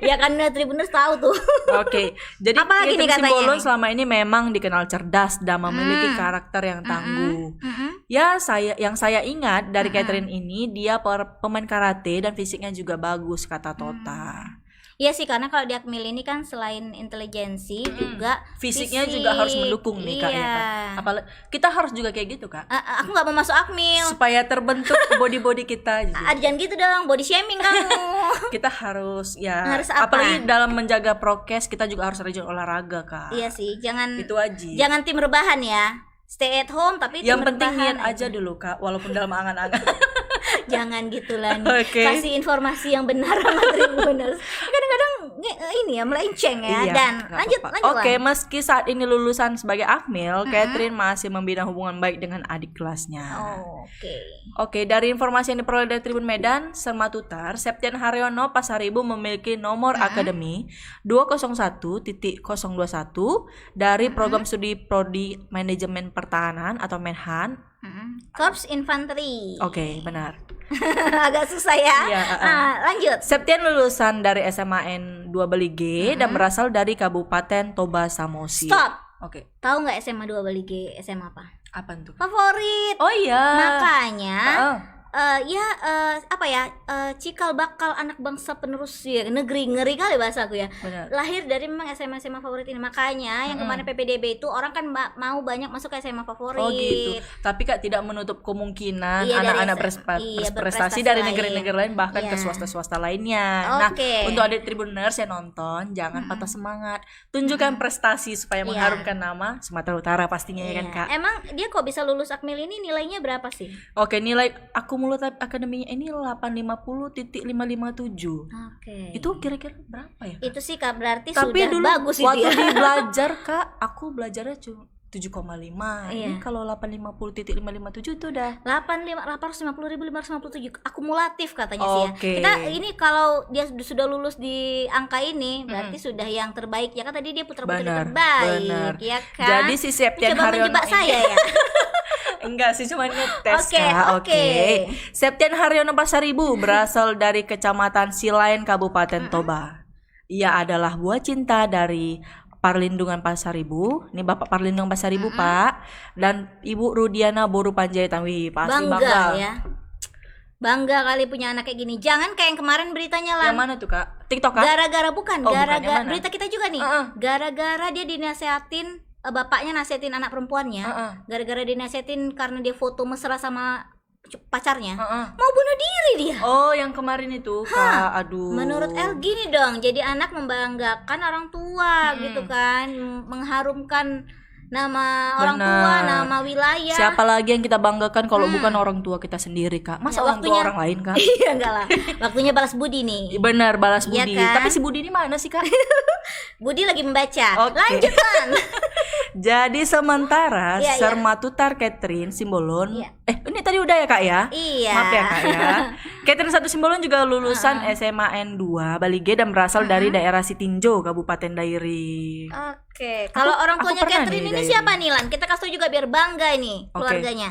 Ya kan Tribuners tahu tuh. Oke, jadi Apalagi nih Catherine katanya Simbolon nih? selama ini memang dikenal cerdas dan memiliki karakter yang tangguh. Ya, yang saya ingat dari Catherine ini, dia pemain karate dan fisiknya juga bagus, kata Tota. Iya sih, karena kalau di Akmil ini kan selain intelijensi juga Fisiknya fisik. juga harus mendukung nih Kak ya Iya. kan. Apalagi kita harus juga kayak gitu Kak. Aku nggak mau masuk Akmil. Supaya terbentuk body kita gitu. Jangan gitu dong, body shaming kamu. Kita harus ya Harus apa? apalagi dalam menjaga prokes kita juga harus rajin olahraga Kak. Iya sih, jangan Itu aja. jangan tim rebahan ya. Stay at home tapi tim Yang penting rebahan niat aja dulu Kak, walaupun dalam angan-angan. Jangan gitu lah nih. Oke. Kasih informasi yang benar sama Tribuners. Kadang-kadang ini ya melenceng ya. Iya, Dan nggak lanjut apa-apa. lanjut. Oke, Lan. meski saat ini lulusan sebagai Akmil, Catherine masih membina hubungan baik dengan adik kelasnya. Oh, oke. Oke, dari informasi yang diperoleh dari Tribun Medan, Sermatutar, Septian Haryono Pasaribu memiliki nomor akademi 201.021 dari program studi Prodi Manajemen Pertahanan atau Menhan. Korps Infanteri. Oke, benar. Agak susah ya. Iya, Lanjut. Septian lulusan dari SMAN 2 Balige dan berasal dari Kabupaten Toba Samosir. Stop. Oke, Tahu nggak SMA 2 Balige SMA apa? apa tuh? Favorit. Oh iya. Makanya cikal bakal anak bangsa penerus ya negeri, ngeri kali bahasa aku ya. Benar. Lahir dari memang SMA favorit ini, makanya yang kemarin PPDB itu orang kan mau banyak masuk ke SMA favorit. Oh gitu. Tapi Kak tidak menutup kemungkinan Iya, dari anak-anak berprestasi berprestasi dari lain. negeri-negeri lain, bahkan ke Iya. swasta-swasta lainnya. Oke. Nah, untuk adik Tribuners yang nonton, jangan patah semangat. Tunjukkan prestasi supaya Iya. mengharumkan nama Sumatera Utara pastinya ya kan Kak. Emang dia kok bisa lulus Akmil ini nilainya berapa sih? Oke, nilai akumulatif akademinya ini 850.557. Oke. Itu kira-kira berapa ya? Itu sih Kak berarti Tapi sudah dulu bagus itu waktu ya. di belajar Kak, aku belajarnya cuma 7,5. Iya. Ini kalau 850.557 itu udah 850.557 akumulatif katanya sih ya. Oke. Kita ini kalau dia sudah lulus di angka ini berarti sudah yang terbaik ya kan, tadi dia putra-putri Benar, terbaik benar. ya kan. Jadi si Septian Coba Haryono menjebak ini- saya ya. Enggak sih, cuma ngetes Oke, Kak. oke. Septian Haryono Pasaribu berasal dari Kecamatan Silain, Kabupaten Toba. Ia adalah buah cinta dari Parlindungan Pasaribu. Ini Bapak Parlindungan Pasaribu, Pak. Dan Ibu Rudiana Boru Panjaitan. Wih, pasti bangga. Ya. Bangga kali punya anak kayak gini. Jangan kayak yang kemarin beritanya lah. Yang mana tuh, Kak? TikTok kan? Gara-gara bukan, Oh, bukan, yang gara-gara mana? berita kita juga nih. Gara-gara dia dinasehatin, bapaknya nasehatin anak perempuannya. Gara-gara dinasehatin karena dia foto mesra sama pacarnya. Mau bunuh diri dia. Oh, yang kemarin itu, Kak. Aduh. Menurut El gini dong, jadi anak membanggakan orang tua gitu kan, mengharumkan nama orang tua, Benar. nama wilayah. Siapa lagi yang kita banggakan kalau bukan orang tua kita sendiri, Kak? Masa Ya, orang tua orang lain, Kak? Iya enggak lah. Waktunya balas budi nih. Benar, balas Iya budi. kan? Tapi si Budi ini mana sih, Kak? Budi lagi membaca. Oke. Lanjutkan. Jadi sementara Iya, iya. Sermatutar Catherine Simbolon. Iya. Ini tadi udah ya, Kak ya? Iya. Maaf ya, Kak ya. Catherine 1 Simbolon juga lulusan SMA N2 Balige dan berasal dari daerah Sitinjo, Kabupaten Dairi. Oke. Kalau orang aku tuanya pernah Catherine nih ini dari- siapa nih Lan? Kita kasih tahu juga biar bangga ini Oke. keluarganya.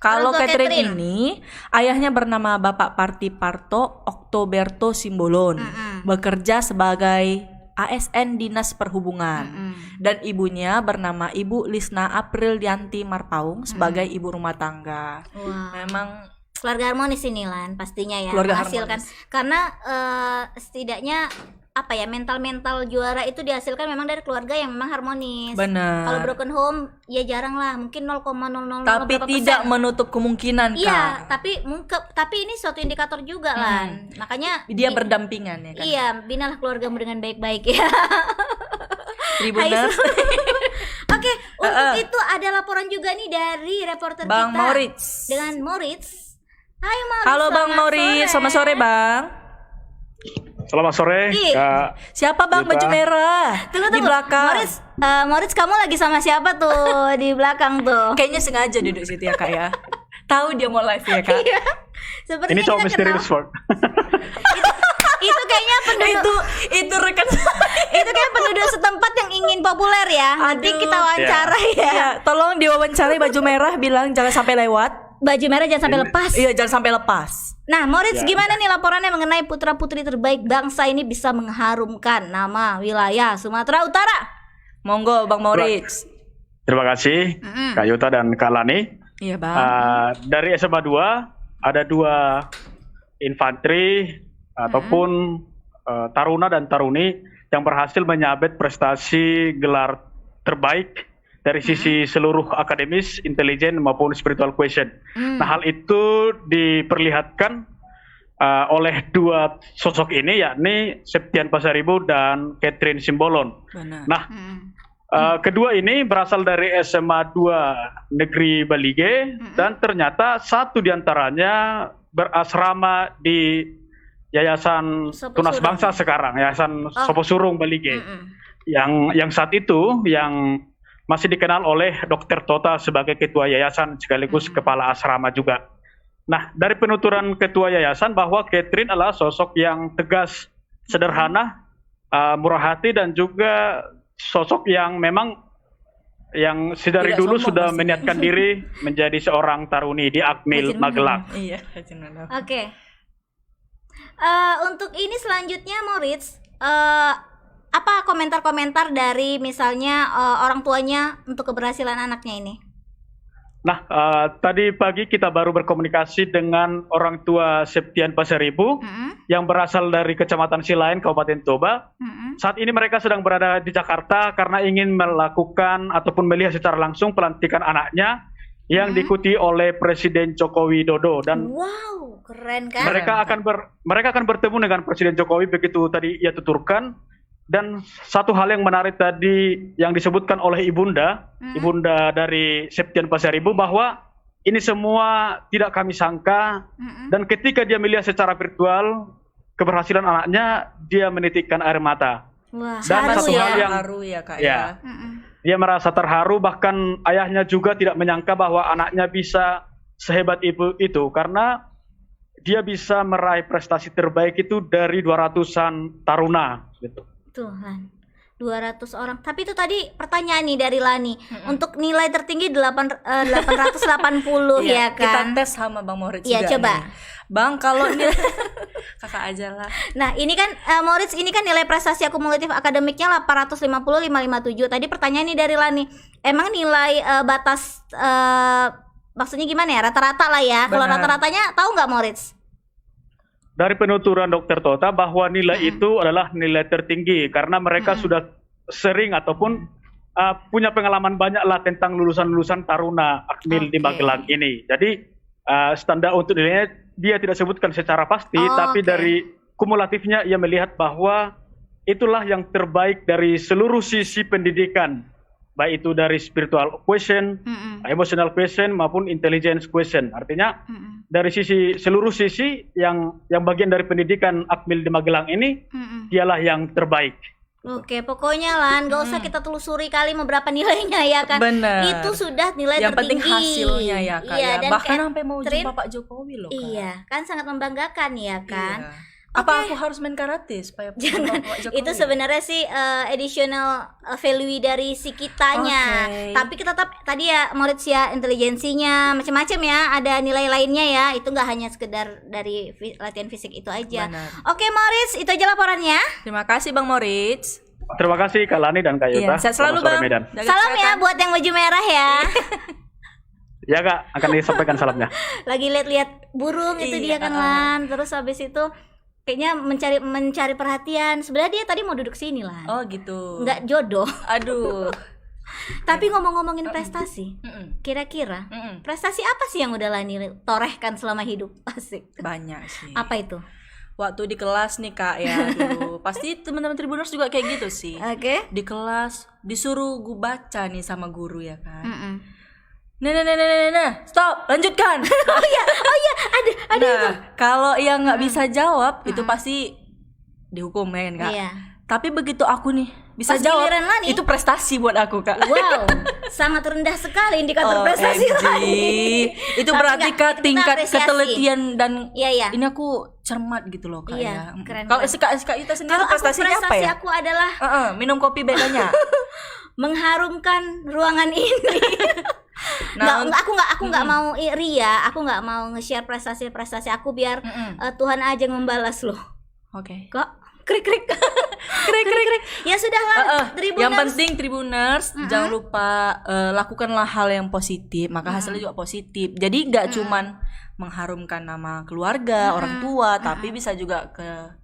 Kalau Orang tua Catherine Catherine. ini, ayahnya bernama Bapak Parti Parto Oktoberto Simbolon, bekerja sebagai ASN Dinas Perhubungan, dan ibunya bernama Ibu Lisna Aprilianti Marpaung sebagai ibu rumah tangga. Wah. Memang Keluarga harmonis ini Lan pastinya ya. Keluarga menghasilkan karena setidaknya apa ya, mental juara itu dihasilkan memang dari keluarga yang memang harmonis. benar. Kalau broken home ya jarang lah, mungkin 0,000 Tapi berapa tidak persen. menutup kemungkinan, Iya, Kak. tapi ini suatu indikator juga Lan. Makanya Dia berdampingan ya kan. iya, binalah keluargamu dengan baik-baik ya. Tribuners. Oke, untuk itu ada laporan juga nih dari reporter Bang kita Moritz. dengan Moritz. Hai Moritz. Halo Bang Moritz, selamat sore Bang. Selamat sore, Ih. Kak. Siapa Bang Yuta. baju merah? Tunggu. Di belakang. Moritz kamu lagi sama siapa tuh di belakang tuh? Kayaknya sengaja duduk situ ya, Kak ya. Tahu dia mau live ya, Kak. Iya. Sepertinya Ini cowok kita misterius, kenal. Ford. Itu kayaknya penduduk itu rekan itu kayak penduduk setempat yang ingin populer ya. Nanti Aduh. kita wawancara ya. Iya, tolong diwawancarai baju merah, bilang jangan sampai lewat. Baju merah jangan sampai lepas. Iya, jangan sampai lepas. Nah, Moritz, Ya. gimana nih laporannya mengenai putra-putri terbaik bangsa ini bisa mengharumkan nama wilayah Sumatera Utara? Monggo Bang Moritz. Terima kasih, Kak Yuta dan Kak Lani. Iya, Bang. Dari SMA 2, ada 2 infanteri ataupun taruna dan taruni yang berhasil menyabet prestasi gelar terbaik dari sisi seluruh akademis, intelijen maupun spiritual quotient. Nah, hal itu diperlihatkan oleh 2 sosok ini, yakni Septian Pasaribu dan Catherine Simbolon. Benar. Nah, kedua ini berasal dari SMA 2 Negeri Balige dan ternyata satu diantaranya berasrama di Yayasan Sopo Tunas Surung. Bangsa sekarang, Yayasan Sopo Surung Balige, yang saat itu yang masih dikenal oleh Dr. Tota sebagai ketua yayasan sekaligus kepala asrama juga. Nah, dari penuturan ketua yayasan bahwa Catherine adalah sosok yang tegas, sederhana, murah hati, dan juga sosok yang memang yang sedari Tidak dulu sombong sudah pastinya. meniatkan diri menjadi seorang taruni di Akmil Magelang. Iya, Oke. Untuk ini selanjutnya Moritz, apa komentar-komentar dari misalnya orang tuanya untuk keberhasilan anaknya ini? Nah, tadi pagi kita baru berkomunikasi dengan orang tua Septian Pasaribu yang berasal dari Kecamatan Silain, Kabupaten Toba. Saat ini mereka sedang berada di Jakarta karena ingin melakukan ataupun melihat secara langsung pelantikan anaknya yang diikuti oleh Presiden Joko Widodo, dan Wow, keren kan? mereka akan bertemu dengan Presiden Jokowi begitu tadi ia tuturkan. Dan satu hal yang menarik tadi yang disebutkan oleh ibunda dari Septian Pasaribu, bahwa ini semua tidak kami sangka, dan ketika dia melihat secara virtual keberhasilan anaknya, dia menitikkan air mata. Wah, Dan haru satu ya. hal yang Haru ya Kak ya. Dia merasa terharu, bahkan ayahnya juga tidak menyangka bahwa anaknya bisa sehebat itu karena dia bisa meraih prestasi terbaik itu dari 200-an taruna gitu. Tuhan, 200 orang. Tapi itu tadi pertanyaan nih dari Lani. Untuk nilai tertinggi 880 ya Kita kan? tes sama Bang Moritz Iya, juga coba. nih. Bang, kalau nilai Kakak aja lah. Nah, ini kan Moritz, ini kan nilai prestasi akumulatif akademiknya 850,557. Tadi pertanyaan nih dari Lani. Emang nilai batas maksudnya gimana ya? Rata-rata lah ya. Kalau Benar. rata-ratanya tahu nggak Moritz? Dari penuturan Dr. Tota bahwa nilai itu adalah nilai tertinggi karena mereka sudah sering ataupun punya pengalaman banyak lah tentang lulusan-lulusan taruna Akmil di Magelang ini. Jadi standar untuk nilainya dia tidak sebutkan secara pasti, tapi dari kumulatifnya ia melihat bahwa itulah yang terbaik dari seluruh sisi pendidikan, baik itu dari spiritual quotient, emotional quotient maupun intelligence quotient. Artinya dari seluruh sisi yang bagian dari pendidikan Akmil di Magelang ini dialah yang terbaik. Oke, pokoknya Lan, gak usah kita telusuri kali mau berapa nilainya ya kan. Bener. Itu sudah nilai Yang tertinggi. penting hasilnya ya Kak Iya, ya. dan Bahkan Catherine- sampai mau jumpa Pak Jokowi loh Kak. Iya, kan sangat membanggakan ya kan. Iya. Apa aku harus main karate supaya jumpa Pak Jokowi? Itu sebenarnya sih additional value dari si kitanya. Oke. Tapi kita tetap tadi ya Moritz ya, intelijensinya macam-macam ya, ada nilai lainnya ya. Itu nggak hanya sekedar dari latihan fisik itu aja. Benar. Oke Moritz, itu aja laporannya. Terima kasih Bang Moritz. Terima kasih Kak Lani dan Kak Yuta. Iya, sehat selalu Selamat sore Bang. Medan. Jaga Salam ya kesehatan. buat yang baju merah ya. Ya Kak, akan disampaikan salamnya. Lagi lihat-lihat burung itu dia Iya, kan Lan. Terus habis itu kayaknya mencari perhatian. Sebenarnya dia tadi mau duduk sini lah. Oh gitu. Nggak jodoh. Aduh. Tapi ngomong-ngomongin prestasi, Mm-mm. kira-kira Mm-mm. prestasi apa sih yang udah Lani torehkan selama hidup? Asik. Banyak sih. Apa itu? Waktu di kelas nih Kak ya, dulu pasti teman-teman Tribuners juga kayak gitu sih. Oke. Di kelas disuruh gue baca nih sama guru ya kan. Mm-mm. Nah, stop, lanjutkan. Oh iya, ada Nah, itu. kalau yang nggak bisa jawab itu pasti dihukum ya kan Kak. Iya. Tapi begitu aku nih bisa Pas jawab, giliran Lani. itu prestasi buat aku Kak. Wow, sangat rendah sekali indikator prestasi OMG. Lani. Itu Tapi berarti enggak, Kak kita tingkat apresiasi. ketelitian dan Iya, iya. ini aku cermat gitu loh Kak Iya, ya. keren, Kalau keren. Kak Yuta sendiri Kalau aku prestasinya apa prestasi ya? aku adalah Minum kopi bedanya. mengharumkan ruangan ini. Nah, Aku nggak mau ria, aku nggak mau nge-share prestasi aku biar Tuhan aja yang membalas loh. Oke. Kok krik. Ya sudah lah, Tribuners. Yang penting Tribuners jangan lupa lakukanlah hal yang positif, maka hasilnya juga positif. Jadi nggak cuman mengharumkan nama keluarga, orang tua, tapi bisa juga ke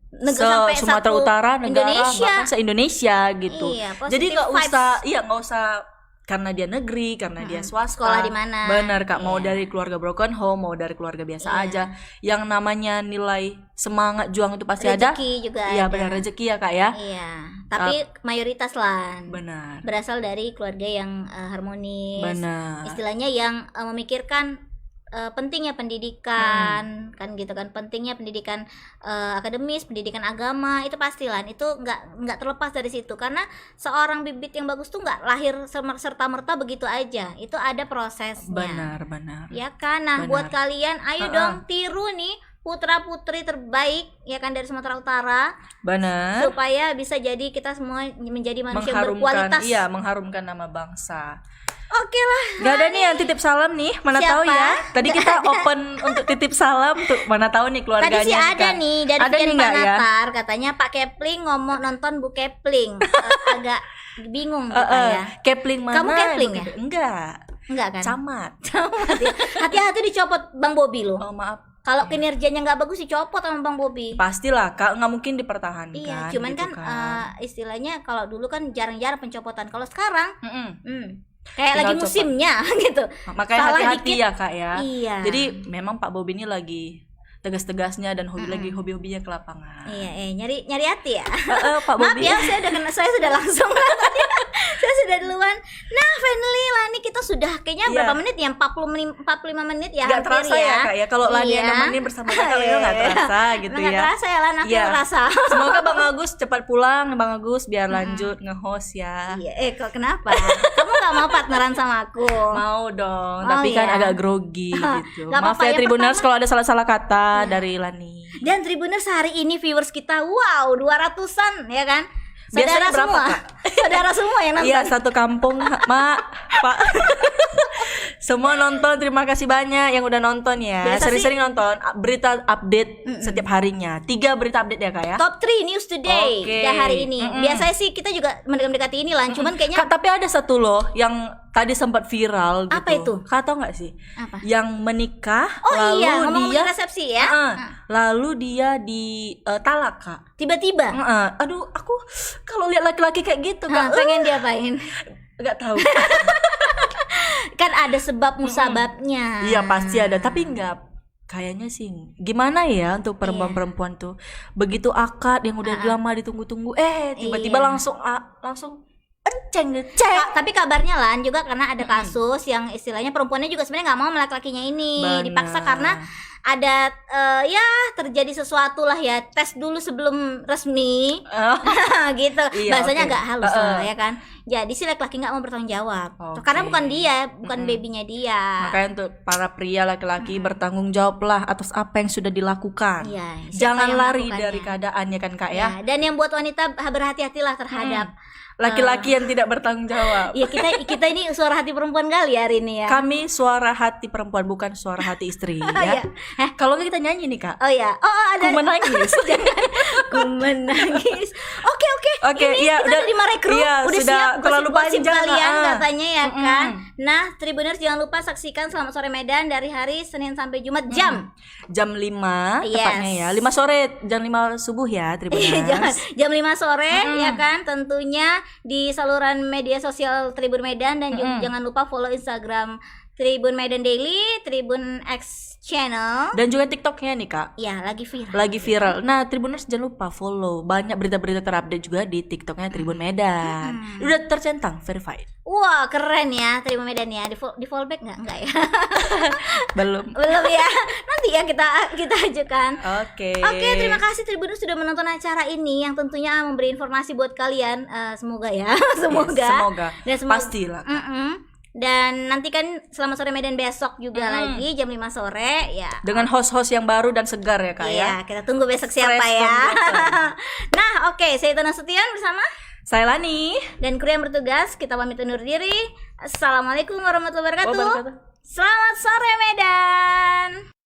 Sampai Sumatera satu Utara, negara, Indonesia. bahkan se-Indonesia gitu. Iya, Jadi positive nggak vibes. usah karena dia negeri, karena dia swasta. Sekolah di mana. Benar Kak, mau Iya. dari keluarga broken home, mau dari keluarga biasa Iya. aja. Yang namanya nilai semangat juang itu pasti ada. Rezeki juga Iya ada. benar, rezeki ya Kak ya. Iya, tapi mayoritas lah Benar. berasal dari keluarga yang harmonis. Benar. Istilahnya yang memikirkan pentingnya pendidikan, kan gitu kan, pentingnya pendidikan akademis, pendidikan agama, itu pastilah itu nggak terlepas dari situ, karena seorang bibit yang bagus tuh nggak lahir serta merta begitu aja, itu ada prosesnya. Benar. Ya kan, nah Benar. buat kalian ayo dong tiru nih putra putri terbaik ya kan dari Sumatera Utara, Benar. supaya bisa jadi kita semua menjadi manusia yang Mengharumkan, berkualitas. iya, mengharumkan nama bangsa. Oke lah. Gak ada nih yang titip salam nih, mana Siapa? tahu ya. Tadi kita open untuk titip salam tuh, mana tahu nih keluarganya. Tadi sih ada Kak. nih dari Ada nih Kian nggak ya? Panatar, katanya Pak Kepling ngomong nonton Bu Kepling. Agak bingung kita ya. Kepling mana? Kamu Kepling ya? Enggak. Enggak kan? Camat. Hati-hati dicopot Bang Bobi loh. Oh maaf. Kalau kinerjanya nggak bagus dicopot sama Bang Bobi. Pastilah Kak, nggak mungkin dipertahankan. Iya, cuman gitu kan istilahnya kalau dulu kan jarang-jarang pencopotan. Kalau sekarang kayak Tinggal lagi copot. musimnya gitu. Makanya Salah hati-hati dikit. ya Kak ya. Iya. Jadi memang Pak Bobi ini lagi tegas-tegasnya dan lagi hobi-hobinya ke lapangan. Iya, nyari hati ya. Pak Maaf Bobi. ya, saya sudah langsung. Saya sudah duluan. Nah, finally Lani kita sudah kayaknya Iya. berapa menit ya? 45 menit ya. Nggak hampir terasa ya Kak ya. Kalau Lani Iya. yang nemenin bersama Kakak itu nggak terasa gitu Nggak ya. terasa ya Lan, aku Iya. ngerasa. Semoga Bang Agus cepat pulang Bang Agus biar lanjut nge-host ya. Iya, kok kenapa? Kamu nggak mau partneran sama aku? Mau dong, Oh, tapi kan iya. agak grogi gitu. Nggak Maaf apa-apa, ya yang Tribuners pertama- kalau ada salah-salah kata dari Lani. Dan Tribuners hari ini viewers kita wow 200-an ya kan? Biasanya berapa, semua. Kak? Saudara semua yang nonton. Iya, satu kampung, Mak, Pak. Semua nonton, terima kasih banyak yang udah nonton ya. Biasa Sering-sering nonton berita update setiap harinya. 3 berita update ya Kak ya. Top 3 news today Oke. dah hari ini. Biasanya sih kita juga mendekati ini lah, cuman kayaknya Kak, tapi ada satu loh yang tadi sempat viral gitu. Apa itu? Kak tahu nggak sih? Apa? Yang menikah oh lalu iya, ngomong dia resepsi ya. lalu dia di talak Kak. Tiba-tiba Aduh, aku kalau lihat laki-laki kayak gitu Kak, pengen diapain? nggak tahu. Kan ada sebab musababnya. Iya pasti ada, tapi nggak kayaknya sih. Gimana ya untuk perempuan-perempuan tuh begitu akad yang udah lama ditunggu-tunggu, tiba-tiba Iya. langsung enceng cek. Tapi kabarnya Lan juga karena ada kasus yang istilahnya perempuannya juga sebenarnya nggak mau sama laki-lakinya ini Benar. dipaksa karena ada ya terjadi sesuatu lah ya, tes dulu sebelum resmi gitu. Iya, Bahasanya oke. agak halus lah ya kan. Jadi si laki-laki nggak mau bertanggung jawab Oke. karena bukan dia, bukan babynya dia. Makanya untuk para pria laki-laki bertanggung jawablah atas apa yang sudah dilakukan. Iya, siapa Jangan yang lari melakukannya? dari keadaan ya kan Kak ya. Ya, dan yang buat wanita berhati-hatilah terhadap Laki-laki yang tidak bertanggung jawab. ya kita ini suara hati perempuan kali hari ini ya. Kami suara hati perempuan bukan suara hati istri Iya. ya. Kalau nggak kita nyanyi nih Kak. Oh ya, ada Aku menangis. Ku menangis. Oke. Oke, Ini iya, kita di Marekrut iya, udah sudah siap terlalu gosip-gosip panjang, kalian katanya ya kan. Nah, Tribuners jangan lupa saksikan Selamat Sore Medan dari hari Senin sampai Jumat jam Jam 5 Yes. tepatnya ya. 5 sore, jam 5 subuh ya Tribuners. jam 5 sore ya kan, tentunya di saluran media sosial Tribun Medan dan juga jangan lupa follow Instagram Tribun Medan Daily, Tribun X Channel. Dan juga TikToknya nih Kak. Ya, lagi viral. Lagi viral. Nah, Tribuners jangan lupa follow. Banyak berita-berita terupdate juga di TikToknya Tribun Medan. Udah tercentang, verified. Wah, keren ya Tribun Medan ya. Di fallback nggak ya? Belum. Belum ya. Nanti ya kita ajukan. Oke. Oke, terima kasih Tribuners sudah menonton acara ini yang tentunya memberi informasi buat kalian. Semoga ya, semoga. Yes, semoga. Dan semoga. Pastilah. Dan nanti kan Selamat Sore Medan besok juga lagi jam 5 sore ya. Dengan host-host yang baru dan segar ya Kak ya. Iya, kita tunggu besok siapa Fresh ya. from bottom. Nah, oke, saya Tana Sutian bersama Saya Lani. dan kru yang bertugas. Kita pamit undur diri. Assalamualaikum warahmatullahi wabarakatuh. Wabarakatuh. Selamat sore Medan.